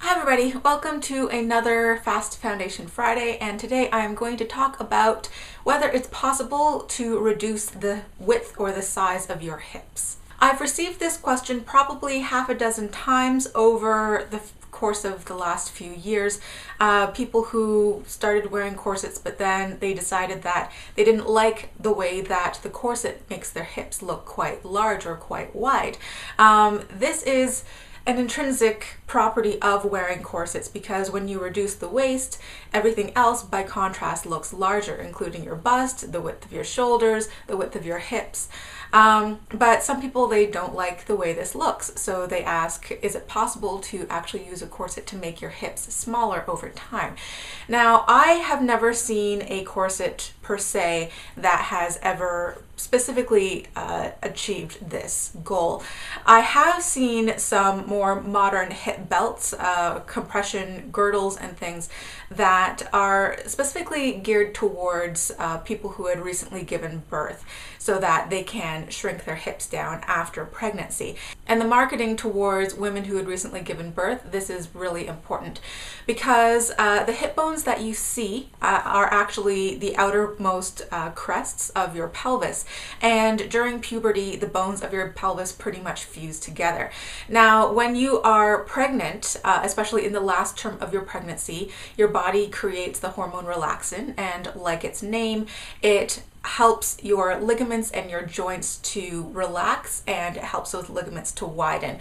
Hi everybody, welcome to another Fast Foundation Friday, and today I am going to talk about whether it's possible to reduce the width or the size of your hips. I've received this question probably half a dozen times over the course of the last few years. People who started wearing corsets but then they decided that they didn't like the way that the corset makes their hips look quite large or quite wide. This is an intrinsic property of wearing corsets because when you reduce the waist, everything else by contrast looks larger, including your bust, the width of your shoulders, the width of your hips. But some people, they don't like the way this looks, so they ask, is it possible to actually use a corset to make your hips smaller over time? Now, I have never seen a corset per se that has ever specifically achieved this goal. I have seen some more modern hip belts, compression girdles and things that are specifically geared towards people who had recently given birth so that they can shrink their hips down after pregnancy. And the marketing towards women who had recently given birth, this is really important because the hip bones that you see are actually the outermost crests of your pelvis. And during puberty, the bones of your pelvis pretty much fuse together. Now, when you are pregnant, especially in the last term of your pregnancy, your body creates the hormone relaxin, and like its name, it helps your ligaments and your joints to relax, and it helps those ligaments to widen,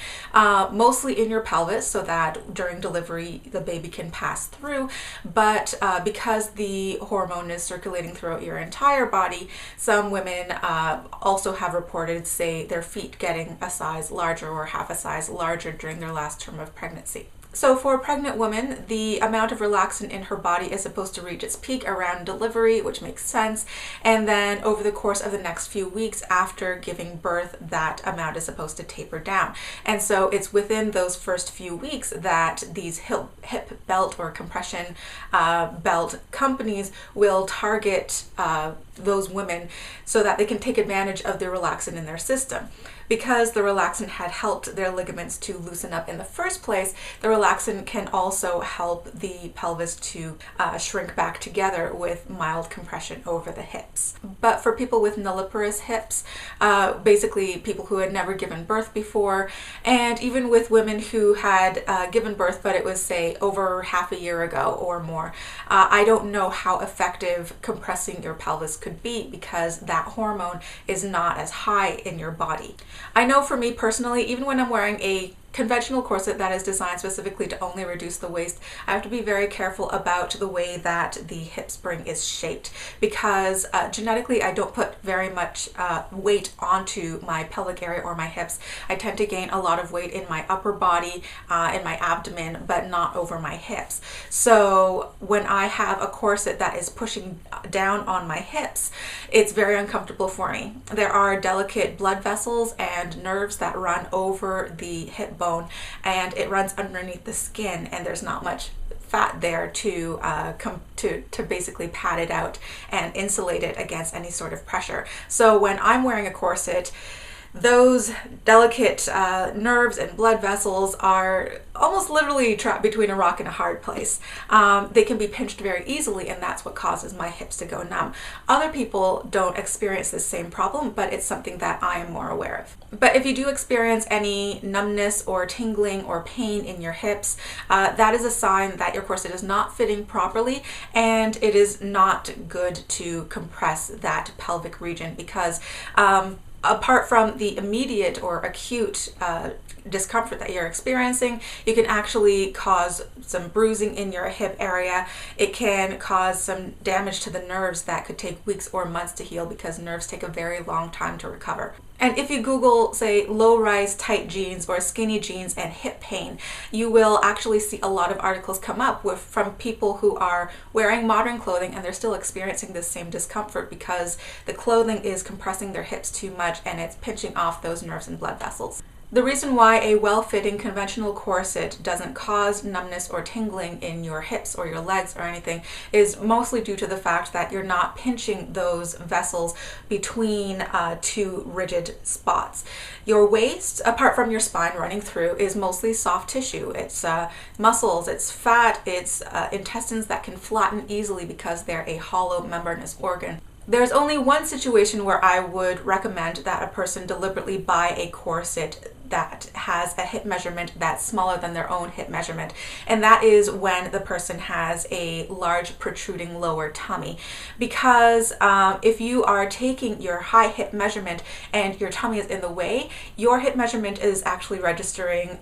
mostly in your pelvis so that during delivery the baby can pass through. But because the hormone is circulating throughout your entire body, some women also have reported, say, their feet getting a size larger or half a size larger during their last term of pregnancy. So for a pregnant woman, the amount of relaxin in her body is supposed to reach its peak around delivery, which makes sense. And then over the course of the next few weeks after giving birth, that amount is supposed to taper down. And so it's within those first few weeks that these hip belt or compression belt companies will target those women so that they can take advantage of the relaxin in their system. Because the relaxin had helped their ligaments to loosen up in the first place, the relaxin can also help the pelvis to shrink back together with mild compression over the hips. But for people with nulliparous hips, basically people who had never given birth before, and even with women who had given birth, but it was, say, over half a year ago or more, I don't know how effective compressing your pelvis could be because that hormone is not as high in your body. I know for me personally, even when I'm wearing a conventional corset that is designed specifically to only reduce the waist, I have to be very careful about the way that the hip spring is shaped because genetically I don't put very much weight onto my pelvic area or my hips. I tend to gain a lot of weight in my upper body, in my abdomen, but not over my hips. So when I have a corset that is pushing down on my hips, it's very uncomfortable for me. There are delicate blood vessels and nerves that run over the hip bone, and it runs underneath the skin, and there's not much fat there to basically pad it out and insulate it against any sort of pressure. So when I'm wearing a corset, those delicate nerves and blood vessels are almost literally trapped between a rock and a hard place. They can be pinched very easily, and that's what causes my hips to go numb. Other people don't experience this same problem, but it's something that I am more aware of. But if you do experience any numbness or tingling or pain in your hips, that is a sign that your corset is not fitting properly, and it is not good to compress that pelvic region because apart from the immediate or acute discomfort that you're experiencing, you can actually cause some bruising in your hip area. It can cause some damage to the nerves that could take weeks or months to heal because nerves take a very long time to recover. And if you Google, say, low-rise tight jeans or skinny jeans and hip pain, you will actually see a lot of articles come up from people who are wearing modern clothing and they're still experiencing this same discomfort because the clothing is compressing their hips too much and it's pinching off those nerves and blood vessels. The reason why a well-fitting conventional corset doesn't cause numbness or tingling in your hips or your legs or anything is mostly due to the fact that you're not pinching those vessels between two rigid spots. Your waist, apart from your spine running through, is mostly soft tissue. It's muscles, it's fat, it's intestines that can flatten easily because they're a hollow membranous organ. There's only one situation where I would recommend that a person deliberately buy a corset that has a hip measurement that's smaller than their own hip measurement, and that is when the person has a large protruding lower tummy. Because if you are taking your high hip measurement and your tummy is in the way, your hip measurement is actually registering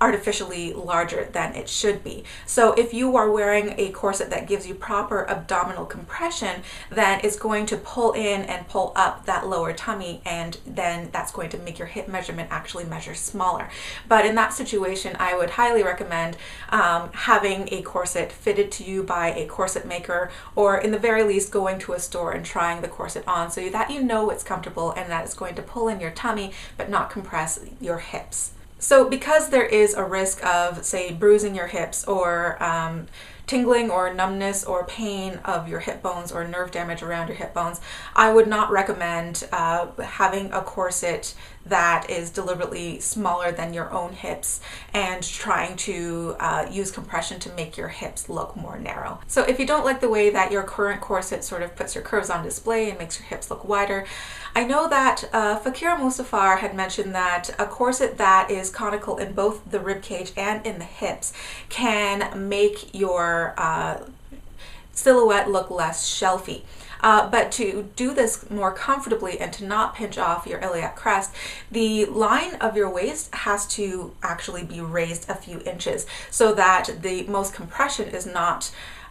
artificially larger than it should be. So if you are wearing a corset that gives you proper abdominal compression, then it's going to pull in and pull up that lower tummy, and then that's going to make your hip measurement actually measure smaller. But in that situation, I would highly recommend having a corset fitted to you by a corset maker, or in the very least going to a store and trying the corset on so that you know it's comfortable and that it's going to pull in your tummy but not compress your hips. So because there is a risk of, say, bruising your hips or tingling or numbness or pain of your hip bones or nerve damage around your hip bones, I would not recommend having a corset that is deliberately smaller than your own hips and trying to use compression to make your hips look more narrow. So if you don't like the way that your current corset sort of puts your curves on display and makes your hips look wider, I know that Fakira Musafar had mentioned that a corset that is conical in both the rib cage and in the hips can make your silhouette look less shelfy. But to do this more comfortably and to not pinch off your iliac crest, the line of your waist has to actually be raised a few inches so that the most compression is not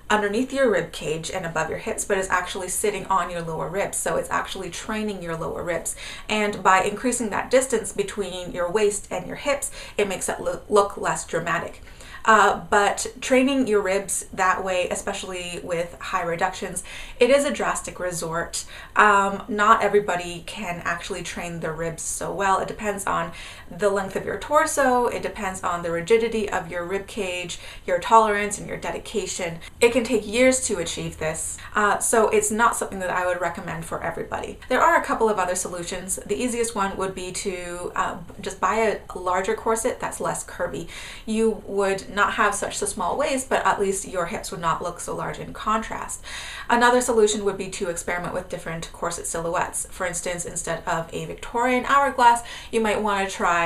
underneath your rib cage and above your hips, but is actually sitting on your lower ribs. So it's actually training your lower ribs. And by increasing that distance between your waist and your hips, it makes it look less dramatic. But training your ribs that way, especially with high reductions, it is a drastic resort. Not everybody can actually train their ribs so well. It depends on the length of your torso, it depends on the rigidity of your rib cage, your tolerance, and your dedication. It can take years to achieve this, so it's not something that I would recommend for everybody. There are a couple of other solutions. The easiest one would be to just buy a larger corset that's less curvy. You would not have such a small waist, but at least your hips would not look so large in contrast. Another solution would be to experiment with different corset silhouettes. For instance, instead of a Victorian hourglass, you might want to try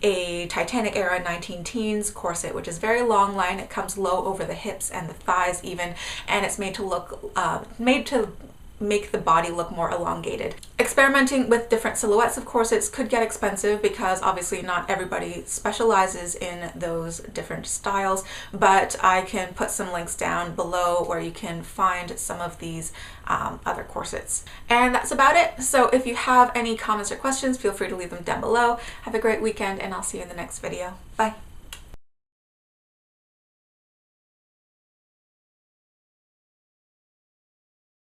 a Titanic era 19-teens corset, which is very long line. It comes low over the hips and the thighs even, and it's made to make the body look more elongated. Experimenting with different silhouettes of corsets could get expensive because obviously not everybody specializes in those different styles, but I can put some links down below where you can find some of these other corsets. And that's about it. So if you have any comments or questions, feel free to leave them down below. Have a great weekend, and I'll see you in the next video. Bye.